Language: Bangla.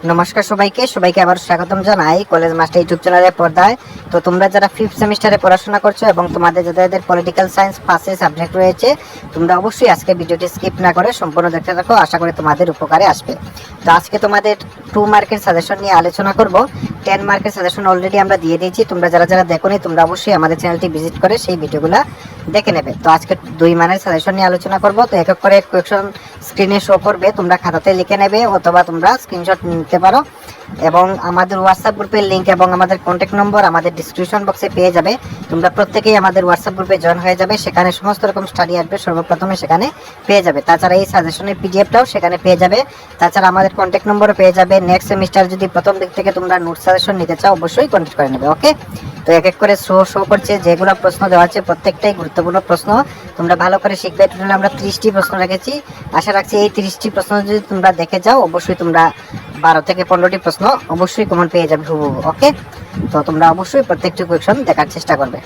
নমস্কার সবাইকে আবার স্বাগতম জানাই কলেজ মাস্টার ইউটিউব চ্যানেলের পর্দায়। তো তোমরা যারা 5th সেমিস্টারে পড়াশোনা করছো এবং তোমাদের যাদের পলিটিক্যাল সায়েন্স পাশে সাবজেক্ট রয়েছে, তোমরা অবশ্যই আজকে ভিডিওটি স্কিপ না করে সম্পূর্ণ দেখতে থাকো। আশা করি তোমাদের উপকারে আসবে। তো আজকে তোমাদের 2 মার্কের সাজেশন নিয়ে আলোচনা করব। 10 মার্কের সাজেশন অলরেডি আমরা দিয়ে দিয়েছি। তোমরা যারা দেখোনি তোমরা অবশ্যই আমাদের চ্যানেলটি ভিজিট করে সেই ভিডিওগুলো দেখে নেবে। তো আজকে 2 মানের সাজেশন নিয়ে আলোচনা করব। তো এক এক করে কোয়েশ্চন স্ক্রিনে শো করবে, তোমরা খাতাতে লিখে নেবে অথবা তোমরা স্ক্রিনশট নিতে পারো। এবং আমাদের হোয়াটসঅ্যাপ গ্রুপের লিংক এবং আমাদের কন্ট্যাক্ট নম্বর আমাদের ডিসক্রিপশন বক্সে পেয়ে যাবে। তোমরা প্রত্যেকেই আমাদের হোয়াটসঅ্যাপ গ্রুপে জয়েন হয়ে যাবে। সেখানে সমস্ত রকম স্টাডি আসবে, সর্বপ্রথমে সেখানে পেয়ে যাবে। তাছাড়া এই সাজেশনের পিডিএফটাও সেখানে পেয়ে যাবে। তাছাড়া আমাদের কন্ট্যাক্ট নম্বরও পেয়ে যাবে। নেক্সট সেমিস্টার যদি প্রথম দিক থেকে তোমরা নোট সাজেশন নিতে চাও অবশ্যই কন্ট্যাক্ট করে নেবে। ওকে, তো এক এক করে শো করছে যেগুলো প্রশ্ন দেওয়া আছে প্রত্যেকটাই গুরুত্বপূর্ণ প্রশ্ন। তোমরা ভালো করে শিখবে। টোটাল আমরা 30টি প্রশ্ন রেখেছি। আশা রাখছি এই 30টি প্রশ্ন যদি তোমরা দেখে যাও অবশ্যই তোমরা 12 থেকে 15টি প্রশ্ন অবশ্যই কমন পেয়ে যাবে হুবহু। ওকে, তো তোমরা অবশ্যই প্রত্যেকটি কোয়েশ্চন দেখার চেষ্টা করবে।